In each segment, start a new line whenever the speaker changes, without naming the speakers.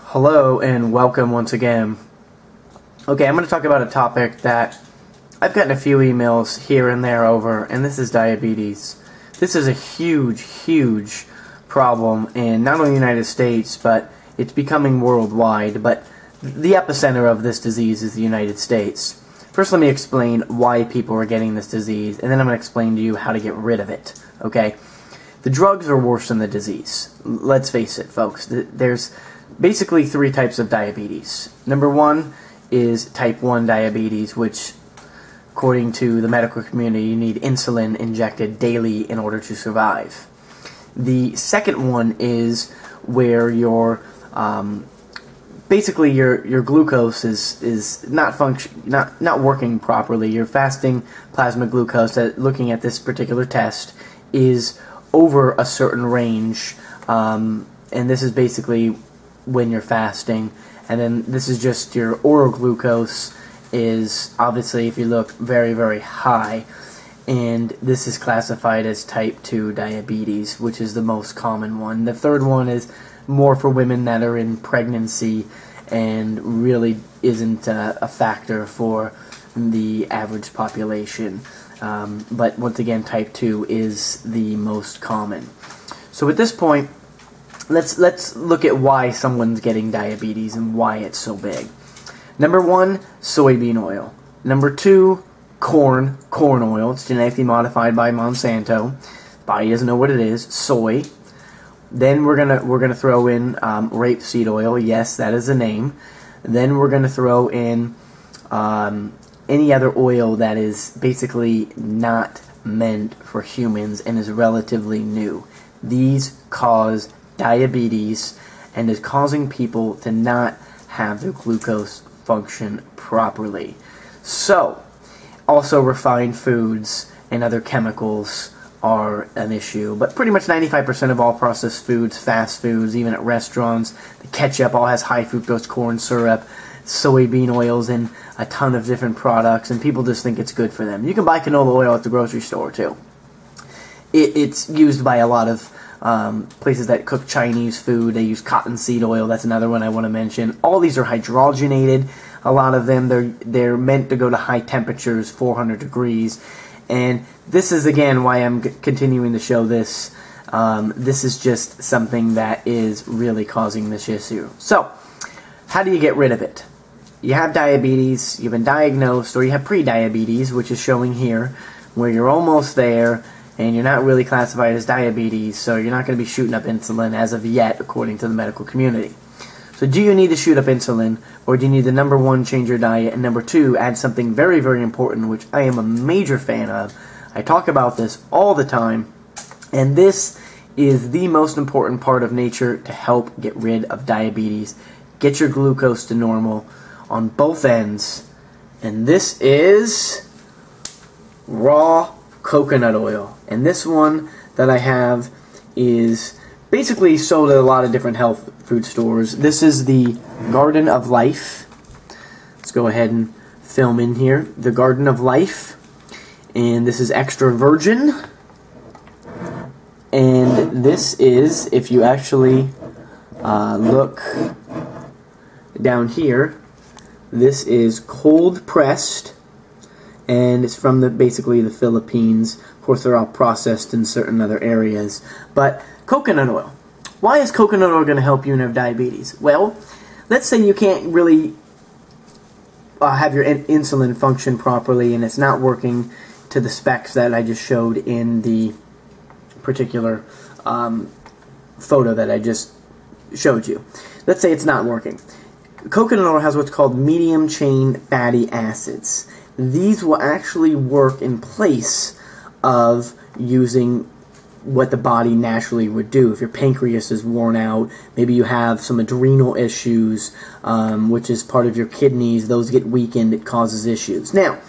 Hello and welcome once again. Okay, I'm going to talk about a topic that I've gotten a few emails here and there over, and this is diabetes. This is a huge problem in not only the United States, but it's becoming worldwide, but the epicenter of this disease is the United States. First, let me explain why people are getting this disease, and then I'm going to explain to you how to get rid of it, okay? The drugs are worse than the disease. Let's face it, folks. There's basically three types of diabetes. Number one is type 1 diabetes, which, according to the medical community, you need insulin injected daily in order to survive. The second one is where your basically your glucose is not working properly. Your fasting plasma glucose, looking at this particular test, is over a certain range, and this is basically when you're fasting. And then this is just your oral glucose is obviously, if you look, very high, and this is classified as type 2 diabetes, which is the most common one. The third one is more for women that are in pregnancy and really isn't a factor for the average population. But once again, type 2 is the most common. So at this point, let's look at why someone's getting diabetes and why it's so big. Number one, soybean oil. Number two, corn oil. It's genetically modified by Monsanto. The body doesn't know what it is. Soy. Then we're gonna throw in rapeseed oil. Yes, that is the name. Then we're gonna throw in any other oil that is basically not meant for humans and is relatively new. These cause diabetes and is causing people to not have their glucose function properly. So, also refined foods and other chemicals are an issue, but pretty much 95% of all processed foods, fast foods, even at restaurants, the ketchup all has high fructose corn syrup, soybean oils, and a ton of different products, and people just think it's good for them. You can buy canola oil at the grocery store too. It's used by a lot of places that cook Chinese food. They use cottonseed oil. That's another one I want to mention. All these are hydrogenated. A lot of them, they're meant to go to high temperatures, 400 degrees. And this is, again, why I'm continuing to show this. This is just something that is really causing this issue. So, how do you get rid of it? You have diabetes, you've been diagnosed, or you have pre-diabetes, which is showing here, where you're almost there, and you're not really classified as diabetes, so you're not going to be shooting up insulin as of yet, according to the medical community. So do you need to shoot up insulin, or do you need to, number one, change your diet, and number two, add something very important, which I am a major fan of. I talk about this all the time, and this is the most important part of nature to help get rid of diabetes. Get your glucose to normal on both ends, and this is raw coconut oil. And this one that I have is basically sold at a lot of different health food stores. This is the Garden of Life. Let's go ahead and film in here. The Garden of Life. And this is extra virgin. And this is, if you actually look down here, this is cold pressed, and it's from basically the Philippines. Of course, they're all processed in certain other areas. But coconut oil. Why is coconut oil going to help you and have diabetes? Well, let's say you can't really have your insulin function properly, and it's not working to the specs that I just showed in the particular photo that I just showed you. Let's say it's not working. Coconut oil has what's called medium chain fatty acids. These will actually work in place of using what the body naturally would do. If your pancreas is worn out, maybe you have some adrenal issues, which is part of your kidneys, those get weakened, it causes issues. Now,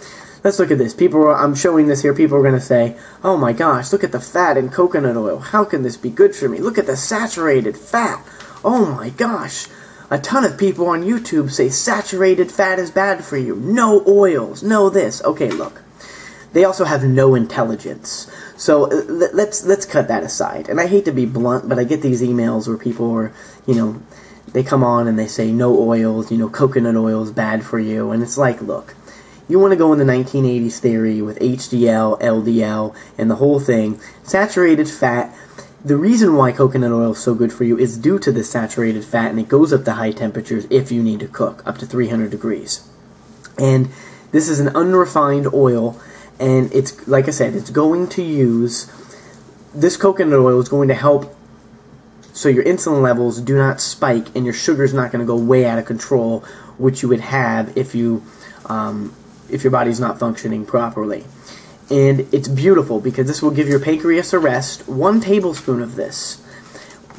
let's look at this. I'm showing this here, people are going to say, oh my gosh, look at the fat in coconut oil. How can this be good for me? Look at the saturated fat. Oh my gosh. A ton of people on YouTube say saturated fat is bad for you. No oils, no this. Okay, look. They also have no intelligence. So let's cut that aside. And I hate to be blunt, but I get these emails where people are, they come on and they say no oils, coconut oil is bad for you. And it's like, look, you want to go in the 1980s theory with HDL, LDL, and the whole thing. Saturated fat, the reason why coconut oil is so good for you is due to the saturated fat, and it goes up to high temperatures if you need to cook, up to 300 degrees. And this is an unrefined oil, and it's, like I said, it's going to use, this coconut oil is going to help so your insulin levels do not spike and your sugar's not going to go way out of control, which you would have if your body's not functioning properly. And it's beautiful because this will give your pancreas a rest. 1 tablespoon of this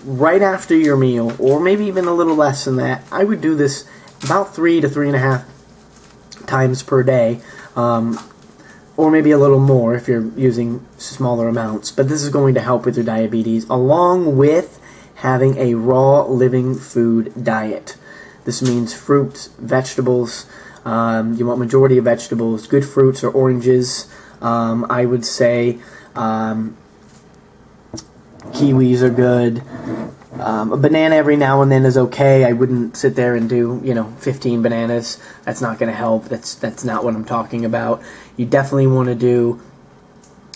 right after your meal, or maybe even a little less than that. I would do this about 3 to 3.5 times per day, or maybe a little more if you're using smaller amounts. But this is going to help with your diabetes, along with having a raw living food diet. This means fruits, vegetables. You want majority of vegetables, good fruits or oranges. I would say kiwis are good. A banana every now and then is okay. I wouldn't sit there and do 15 bananas. That's not going to help. That's not what I'm talking about. You definitely want to do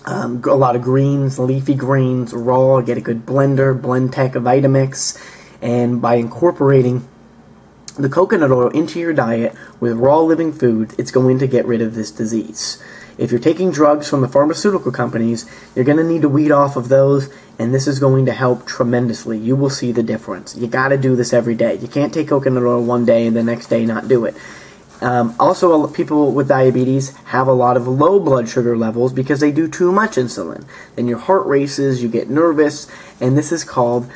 a lot of greens, leafy greens, raw. Get a good blender, Blendtec, a Vitamix, and by incorporating the coconut oil into your diet with raw living food, it's going to get rid of this disease. If you're taking drugs from the pharmaceutical companies, you're going to need to weed off of those, and this is going to help tremendously. You will see the difference. You got to do this every day. You can't take coconut oil one day and the next day not do it. Also, people with diabetes have a lot of low blood sugar levels because they do too much insulin. Then your heart races, you get nervous, and this is called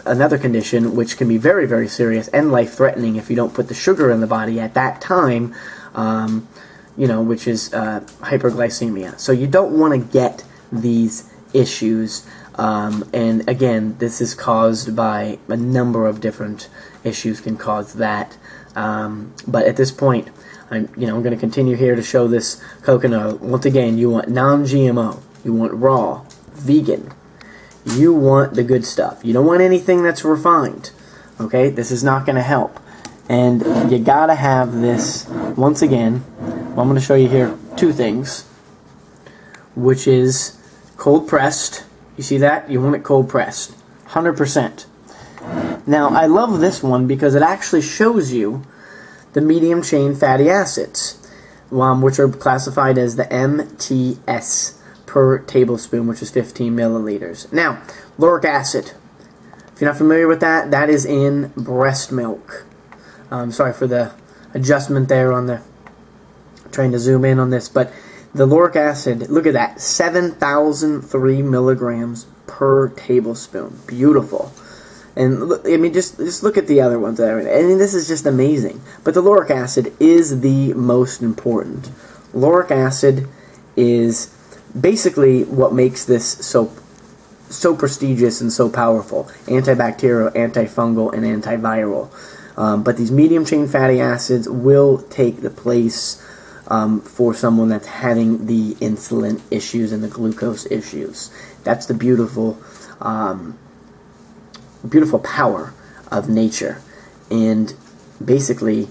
another condition which can be very, very serious and life-threatening if you don't put the sugar in the body at that time, which is hyperglycemia. So you don't want to get these issues, and again, this is caused by a number of different issues can cause that. But at this point, I'm going to continue here to show this coconut oil. Once again, you want non-GMO, you want raw, vegan. You want the good stuff. You don't want anything that's refined. Okay? This is not going to help. And you gotta have this, once again, well, I'm going to show you here 2 things, which is cold pressed. You see that? You want it cold pressed. 100%. Now, I love this one because it actually shows you the medium chain fatty acids, which are classified as the MTS per tablespoon, which is 15 milliliters. Now, lauric acid. If you're not familiar with that, that is in breast milk. Sorry for the adjustment there on the, trying to zoom in on this, but the lauric acid, look at that, 7,003 milligrams per tablespoon. Beautiful. And look, I mean, just look at the other ones there. I mean, this is just amazing. But the lauric acid is the most important. Lauric acid is basically what makes this so prestigious and so powerful. Antibacterial, antifungal, and antiviral. But these medium chain fatty acids will take the place for someone that's having the insulin issues and the glucose issues. That's the beautiful power of nature, and basically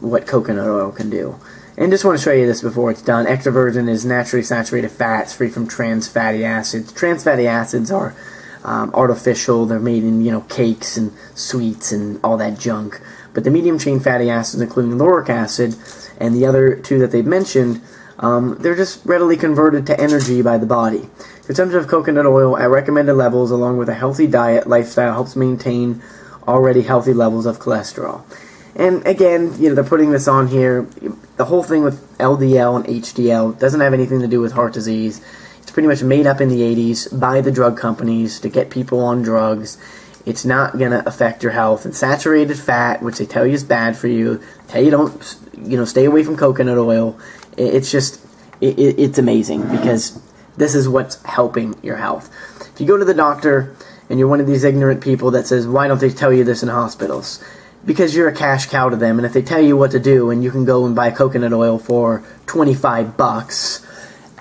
what coconut oil can do. And just want to show you this before it's done. Extra virgin is naturally saturated fats, free from trans fatty acids. Trans fatty acids are artificial. They're made in cakes and sweets and all that junk. But the medium chain fatty acids, including lauric acid and the other 2 that they've mentioned, they're just readily converted to energy by the body. Consumption of coconut oil at recommended levels, along with a healthy diet lifestyle, helps maintain already healthy levels of cholesterol. And again, they're putting this on here. The whole thing with LDL and HDL doesn't have anything to do with heart disease. It's pretty much made up in the 80s by the drug companies to get people on drugs. It's not going to affect your health. And saturated fat, which they tell you is bad for you, tell you don't, stay away from coconut oil. It's just, it's amazing because this is what's helping your health. If you go to the doctor and you're one of these ignorant people that says, why don't they tell you this in hospitals? Because you're a cash cow to them, and if they tell you what to do and you can go and buy coconut oil for $25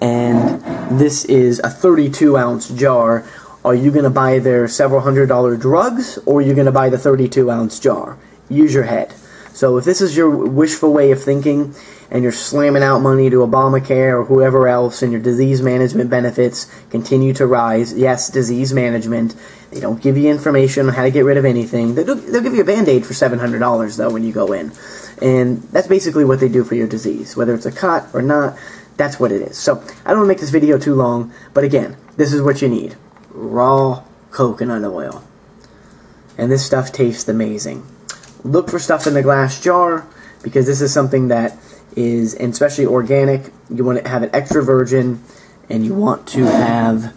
and This is a 32-ounce jar. Are you going to buy their several $100 drugs, or are you going to buy the 32-ounce jar? Use your head. So if this is your wishful way of thinking, and you're slamming out money to Obamacare or whoever else, and your disease management benefits continue to rise, yes, disease management, they don't give you information on how to get rid of anything. They'll give you a Band-Aid for $700, though, when you go in. And that's basically what they do for your disease. Whether it's a cut or not, that's what it is. So I don't want to make this video too long, but again, this is what you need. Raw coconut oil. And this stuff tastes amazing. Look for stuff in the glass jar, because this is something that is, and especially organic, you want to have it extra virgin, and you want to have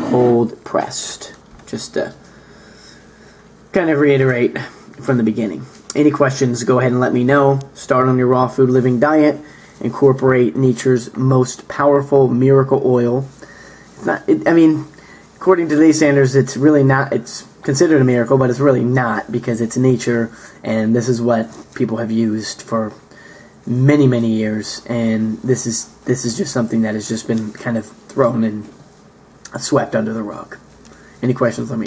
cold pressed. Just to kind of reiterate from the beginning. Any questions, go ahead and let me know. Start on your raw food living diet. Incorporate nature's most powerful miracle oil. It's not, I mean, according to today's standards, it's really not, it's considered a miracle, but it's really not, because it's nature, and this is what people have used for many, many years, and this is just something that has just been kind of thrown and swept under the rug. Any questions, let me know.